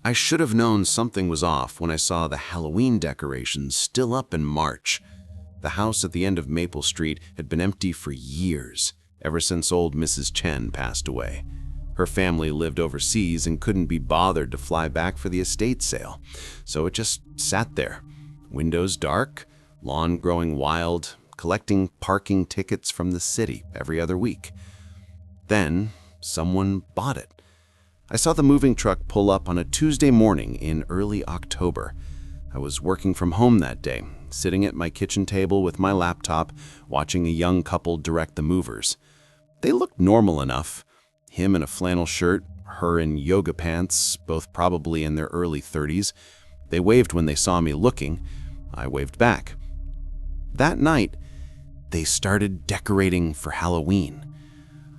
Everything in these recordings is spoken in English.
I should have known something was off when I saw the Halloween decorations still up in March. The house at the end of Maple Street had been empty for years, ever since old Mrs. Chen passed away. Her family lived overseas and couldn't be bothered to fly back for the estate sale, so it just sat there. Windows dark, lawn growing wild, collecting parking tickets from the city every other week. Then someone bought it. I saw the moving truck pull up on a Tuesday morning in early October. I was working from home that day, sitting at my kitchen table with my laptop, watching a young couple direct the movers. They looked normal enough. Him in a flannel shirt, her in yoga pants, both probably in their early 30s. They waved when they saw me looking. I waved back. That night, they started decorating for Halloween.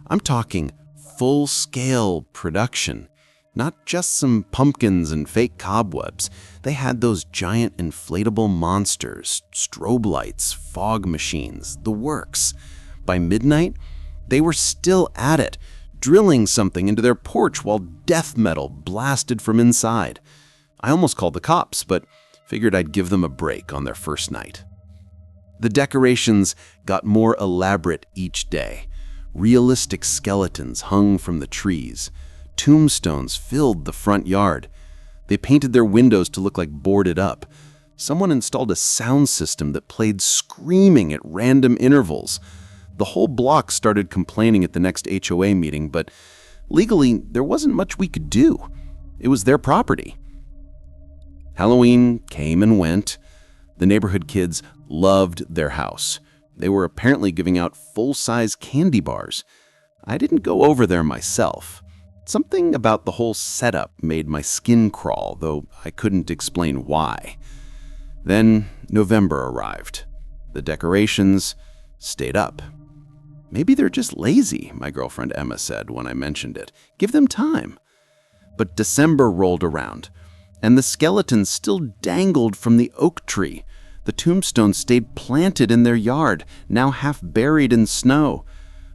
I'm talking full-scale production, not just some pumpkins and fake cobwebs. They had those giant inflatable monsters, strobe lights, fog machines, the works. By midnight, they were still at it, drilling something into their porch while death metal blasted from inside. I almost called the cops, but figured I'd give them a break on their first night. The decorations got more elaborate each day. Realistic skeletons hung from the trees. Tombstones filled the front yard. They painted their windows to look like boarded up. Someone installed a sound system that played screaming at random intervals. The whole block started complaining at the next HOA meeting, but legally, there wasn't much we could do. It was their property. Halloween came and went. The neighborhood kids loved their house. They were apparently giving out full-size candy bars. I didn't go over there myself. Something about the whole setup made my skin crawl, though I couldn't explain why. Then November arrived. The decorations stayed up. Maybe they're just lazy, my girlfriend Emma said when I mentioned it. Give them time. But December rolled around, and the skeletons still dangled from the oak tree. The tombstones stayed planted in their yard, now half buried in snow.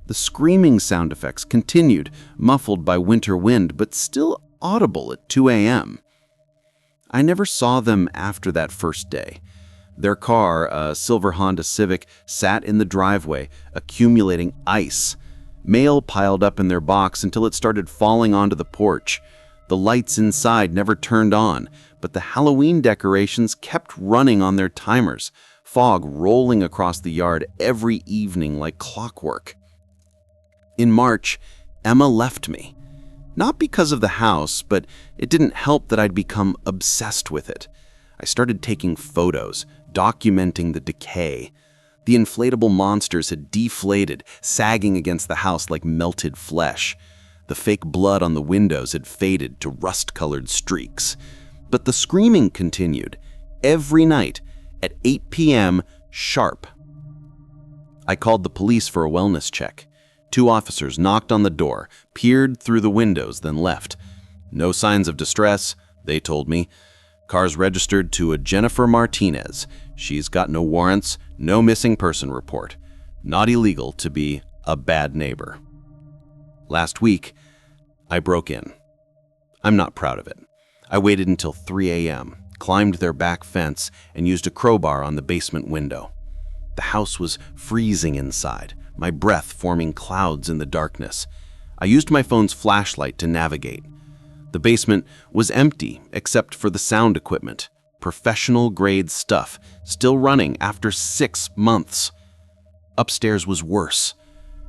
The screaming sound effects continued, muffled by winter wind, but still audible at 2 a.m. I never saw them after that first day. Their car, a silver Honda Civic, sat in the driveway, accumulating ice. Mail piled up in their box until it started falling onto the porch. The lights inside never turned on, but the Halloween decorations kept running on their timers, fog rolling across the yard every evening like clockwork. In March, Emma left me. Not because of the house, but it didn't help that I'd become obsessed with it. I started taking photos, documenting the decay. The inflatable monsters had deflated, sagging against the house like melted flesh. The fake blood on the windows had faded to rust-colored streaks. But the screaming continued, every night at 8 p.m. sharp. I called the police for a wellness check. 2 officers knocked on the door, peered through the windows, then left. No signs of distress, they told me. Car's registered to a Jennifer Martinez. She's got no warrants, no missing person report. Not illegal to be a bad neighbor. Last week, I broke in. I'm not proud of it. I waited until 3 a.m., climbed their back fence, and used a crowbar on the basement window. The house was freezing inside, my breath forming clouds in the darkness. I used my phone's flashlight to navigate. The basement was empty except for the sound equipment, professional-grade stuff, still running after 6 months. Upstairs was worse.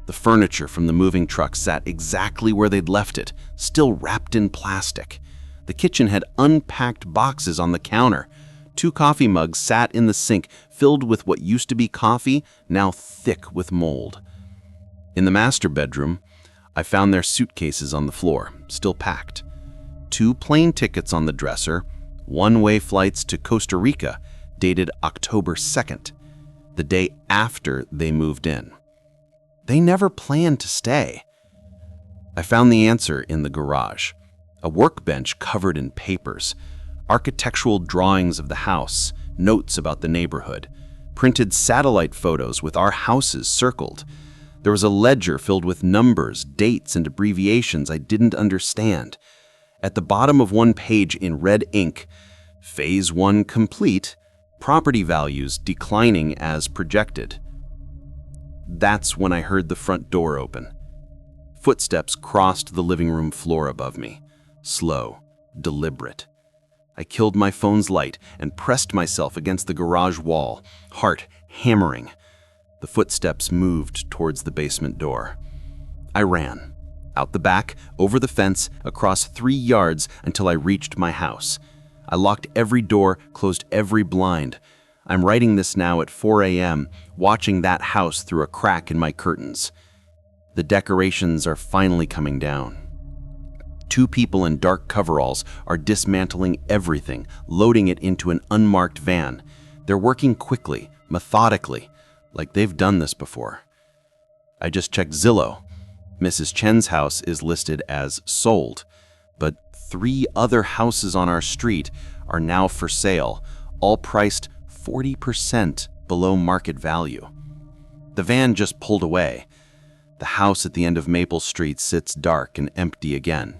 The furniture from the moving truck sat exactly where they'd left it, still wrapped in plastic. The kitchen had unpacked boxes on the counter. 2 coffee mugs sat in the sink, filled with what used to be coffee, now thick with mold. In the master bedroom, I found their suitcases on the floor, still packed. 2 plane tickets on the dresser, one-way flights to Costa Rica, dated October 2nd, the day after they moved in. They never planned to stay. I found the answer in the garage. A workbench covered in papers, architectural drawings of the house, notes about the neighborhood, printed satellite photos with our houses circled. There was a ledger filled with numbers, dates, and abbreviations I didn't understand. At the bottom of one page in red ink, Phase 1 complete, property values declining as projected. That's when I heard the front door open. Footsteps crossed the living room floor above me, slow, deliberate. I killed my phone's light and pressed myself against the garage wall, heart hammering. The footsteps moved towards the basement door. I ran, out the back, over the fence, across 3 yards until I reached my house. I locked every door, closed every blind. I'm writing this now at 4 a.m., watching that house through a crack in my curtains. The decorations are finally coming down. 2 people in dark coveralls are dismantling everything, loading it into an unmarked van. They're working quickly, methodically, like they've done this before. I just checked Zillow. Mrs. Chen's house is listed as sold, but 3 other houses on our street are now for sale, all priced 40% below market value. The van just pulled away. The house at the end of Maple Street sits dark and empty again.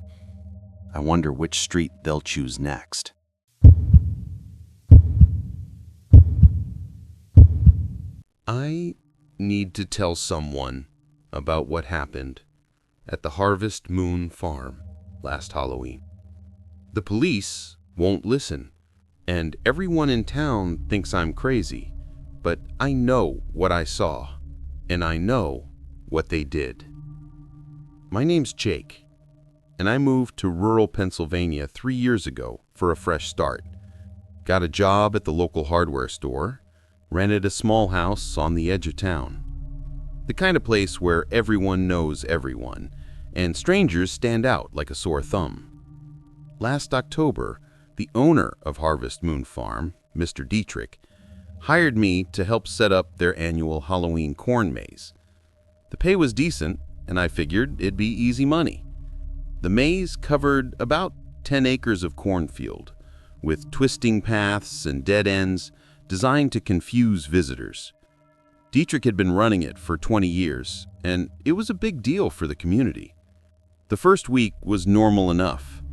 I wonder which street they'll choose next. I need to tell someone about what happened at the Harvest Moon Farm last Halloween. The police won't listen, and everyone in town thinks I'm crazy, but I know what I saw, and I know what they did. My name's Jake, and I moved to rural Pennsylvania 3 years ago for a fresh start. Got a job at the local hardware store, rented a small house on the edge of town. The kind of place where everyone knows everyone, and strangers stand out like a sore thumb. Last October, the owner of Harvest Moon Farm, Mr. Dietrich, hired me to help set up their annual Halloween corn maze. The pay was decent, and I figured it'd be easy money. The maze covered about 10 acres of cornfield, with twisting paths and dead ends designed to confuse visitors. Dietrich had been running it for 20 years, and it was a big deal for the community. The first week was normal enough.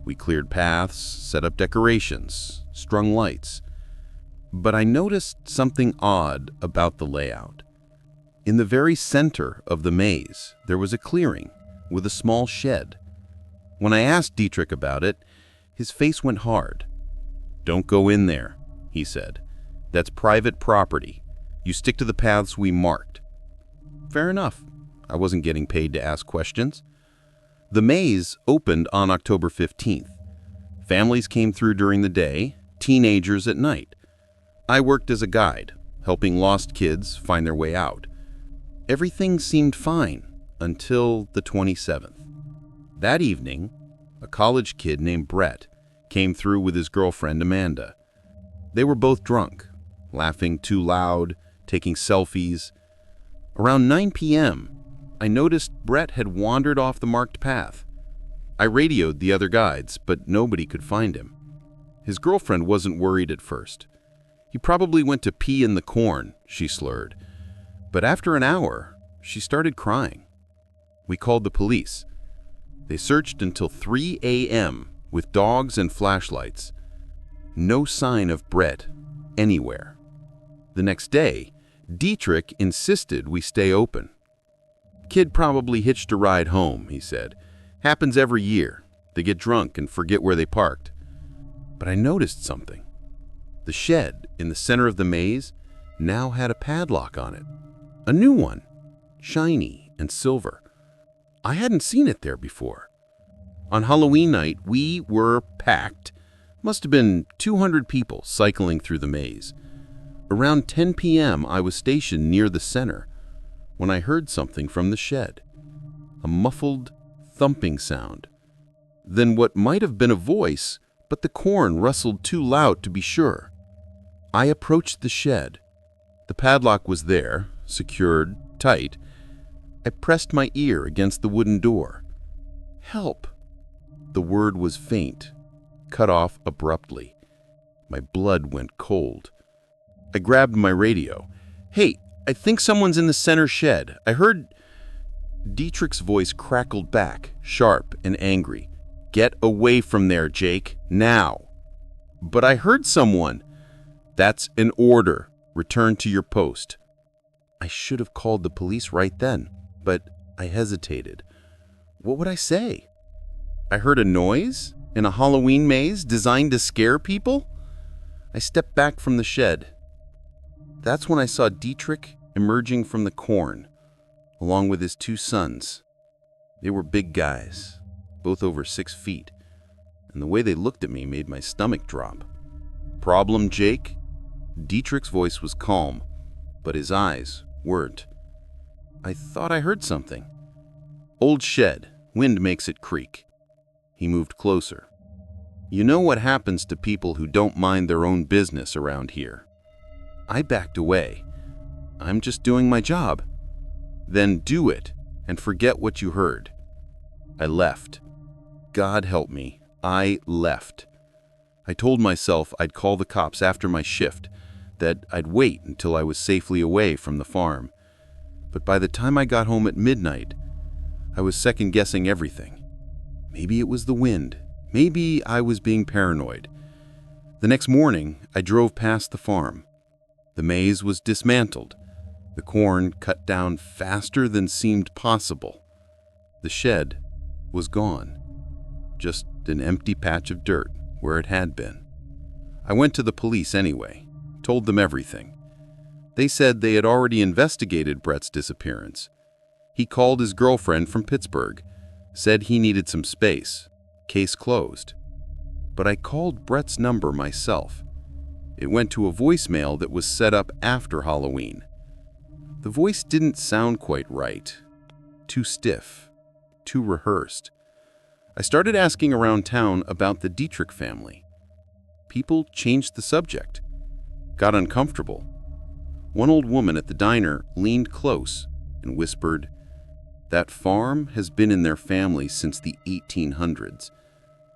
We cleared paths, set up decorations, strung lights. But I noticed something odd about the layout. In the very center of the maze, there was a clearing with a small shed. When I asked Dietrich about it, his face went hard. "Don't go in there," he said. "That's private property. You stick to the paths we marked." Fair enough. I wasn't getting paid to ask questions. The maze opened on October 15th. Families came through during the day, teenagers at night. I worked as a guide, helping lost kids find their way out. Everything seemed fine until the 27th. That evening, a college kid named Brett came through with his girlfriend Amanda. They were both drunk, laughing too loud, taking selfies. Around 9 p.m., I noticed Brett had wandered off the marked path. I radioed the other guides, but nobody could find him. His girlfriend wasn't worried at first. "He probably went to pee in the corn," she slurred. But after an hour, she started crying. We called the police. They searched until 3 a.m. with dogs and flashlights. No sign of Brett anywhere. The next day, Dietrich insisted we stay open. "Kid probably hitched a ride home," he said. "Happens every year. They get drunk and forget where they parked." But I noticed something. The shed in the center of the maze now had a padlock on it. A new one, shiny and silver. I hadn't seen it there before. On Halloween night, we were packed. Must have been 200 people cycling through the maze. Around 10 p.m., I was stationed near the center when I heard something from the shed. A muffled, thumping sound. Then what might have been a voice, but the corn rustled too loud to be sure. I approached the shed. The padlock was there, secured tight. I pressed my ear against the wooden door. "Help!" The word was faint, cut off abruptly. My blood went cold. I grabbed my radio. "Hey, I think someone's in the center shed. I heard..." Dietrich's voice crackled back, sharp and angry. Get away from there, Jake, now. But I heard someone. That's an order. Return to your post. I should have called the police right then, but I hesitated. What would I say? I heard a noise in a Halloween maze designed to scare people? I stepped back from the shed. That's when I saw Dietrich emerging from the corn, along with his 2 sons. They were big guys, both over 6 feet, and the way they looked at me made my stomach drop. Problem, Jake? Dietrich's voice was calm, but his eyes weren't. I thought I heard something. Old shed, wind makes it creak. He moved closer. You know what happens to people who don't mind their own business around here. I backed away. I'm just doing my job. Then do it and forget what you heard. I left. God help me, I left. I told myself I'd call the cops after my shift, that I'd wait until I was safely away from the farm. But by the time I got home at midnight, I was second-guessing everything. Maybe it was the wind. Maybe I was being paranoid. The next morning, I drove past the farm. The maze was dismantled, the corn cut down faster than seemed possible. The shed was gone, just an empty patch of dirt where it had been. I went to the police anyway, told them everything. They said they had already investigated Brett's disappearance. He called his girlfriend from Pittsburgh, said he needed some space, case closed. But I called Brett's number myself. It went to a voicemail that was set up after Halloween. The voice didn't sound quite right, too stiff, too rehearsed. I started asking around town about the Dietrich family. People changed the subject, got uncomfortable. One old woman at the diner leaned close and whispered, "That farm has been in their family since the 1800s.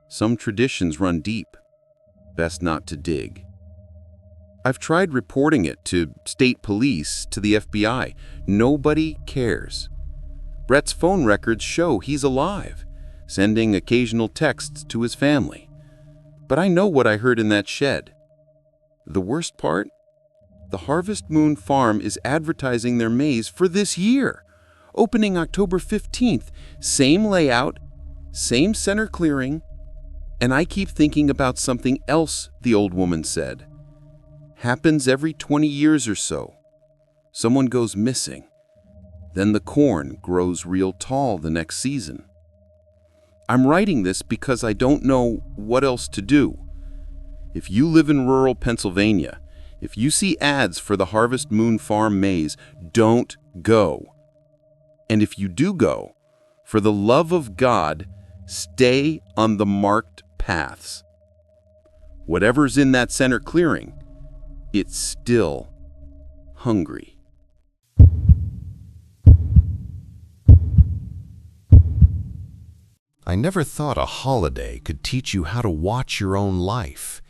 Some traditions run deep. Best not to dig." I've tried reporting it to state police, to the FBI. Nobody cares. Brett's phone records show he's alive, sending occasional texts to his family. But I know what I heard in that shed. The worst part? The Harvest Moon Farm is advertising their maze for this year, opening October 15th. Same layout, same center clearing, and I keep thinking about something else the old woman said. Happens every 20 years or so. Someone goes missing. Then the corn grows real tall the next season. I'm writing this because I don't know what else to do. If you live in rural Pennsylvania, if you see ads for the Harvest Moon Farm maze, don't go. And if you do go, for the love of God, stay on the marked paths. Whatever's in that center clearing, it's still hungry. I never thought a holiday could teach you how to watch your own life.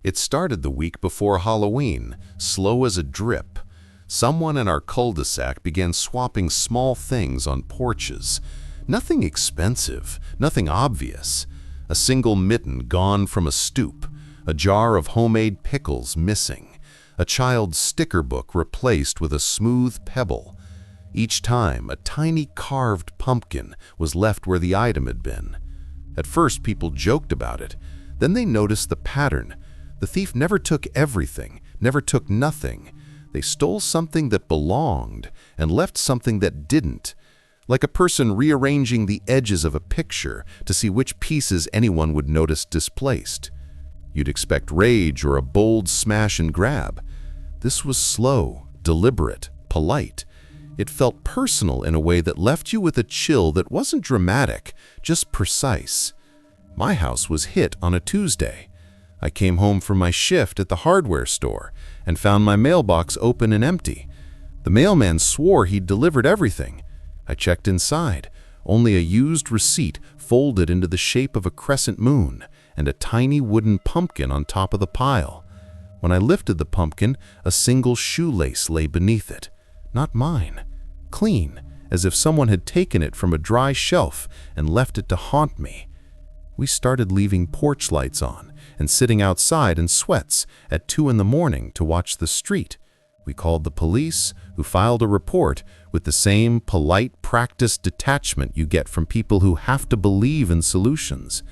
It started the week before Halloween, slow as a drip. Someone in our cul-de-sac began swapping small things on porches. Nothing expensive, nothing obvious. A single mitten gone from a stoop, a jar of homemade pickles missing, a child's sticker book replaced with a smooth pebble. Each time, a tiny carved pumpkin was left where the item had been. At first, people joked about it. Then they noticed the pattern. The thief never took everything, never took nothing. They stole something that belonged and left something that didn't, like a person rearranging the edges of a picture to see which pieces anyone would notice displaced. You'd expect rage or a bold smash and grab. This was slow, deliberate, polite. It felt personal in a way that left you with a chill that wasn't dramatic, just precise. My house was hit on a Tuesday. I came home from my shift at the hardware store and found my mailbox open and empty. The mailman swore he'd delivered everything. I checked inside. Only a used receipt folded into the shape of a crescent moon and a tiny wooden pumpkin on top of the pile. When I lifted the pumpkin, a single shoelace lay beneath it. Not mine. Clean, as if someone had taken it from a dry shelf and left it to haunt me. We started leaving porch lights on and sitting outside in sweats at 2 in the morning to watch the street. We called the police, who filed a report with the same polite, practiced detachment you get from people who have to believe in solutions.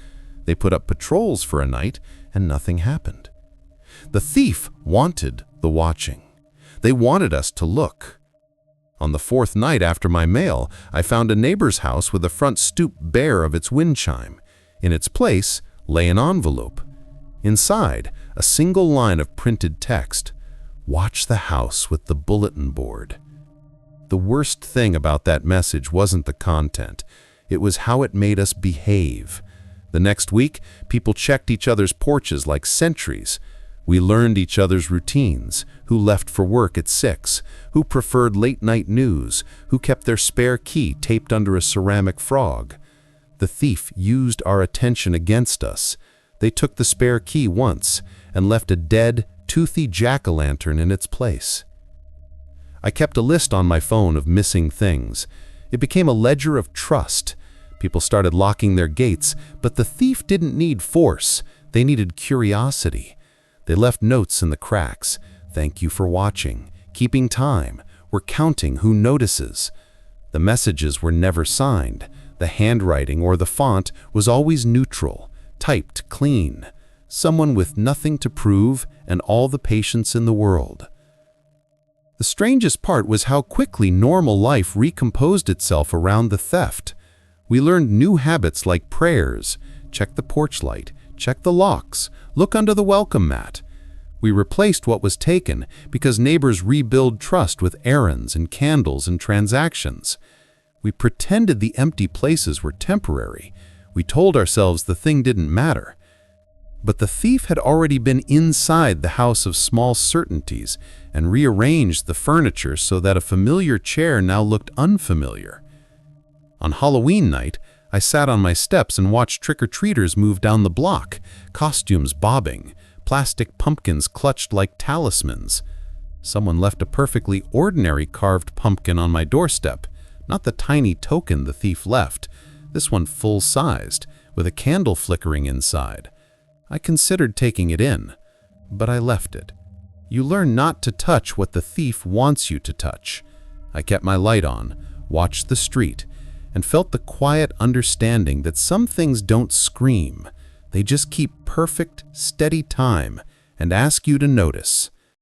They put up patrols for a night, and nothing happened. The thief wanted the watching. They wanted us to look. On the 4th night after my mail, I found a neighbor's house with the front stoop bare of its wind chime. In its place lay an envelope. Inside, a single line of printed text: "Watch the house with the bulletin board." The worst thing about that message wasn't the content. It was how it made us behave. The next week, people checked each other's porches like sentries. We learned each other's routines: who left for work at 6, who preferred late-night news, who kept their spare key taped under a ceramic frog. The thief used our attention against us. They took the spare key once and left a dead, toothy jack-o'-lantern in its place. I kept a list on my phone of missing things. It became a ledger of trust. People started locking their gates, but the thief didn't need force. They needed curiosity. They left notes in the cracks. "Thank you for watching. Keeping time. We're counting who notices." The messages were never signed. The handwriting or the font was always neutral, typed clean. Someone with nothing to prove and all the patience in the world. The strangest part was how quickly normal life recomposed itself around the theft. We learned new habits like prayers: check the porch light, check the locks, look under the welcome mat. We replaced what was taken because neighbors rebuild trust with errands and candles and transactions. We pretended the empty places were temporary. We told ourselves the thing didn't matter. But the thief had already been inside the house of small certainties and rearranged the furniture so that a familiar chair now looked unfamiliar. On Halloween night, I sat on my steps and watched trick-or-treaters move down the block, costumes bobbing, plastic pumpkins clutched like talismans. Someone left a perfectly ordinary carved pumpkin on my doorstep, not the tiny token the thief left, this one full-sized, with a candle flickering inside. I considered taking it in, but I left it. You learn not to touch what the thief wants you to touch. I kept my light on, watched the street, and felt the quiet understanding that some things don't scream. They just keep perfect, steady time and ask you to notice.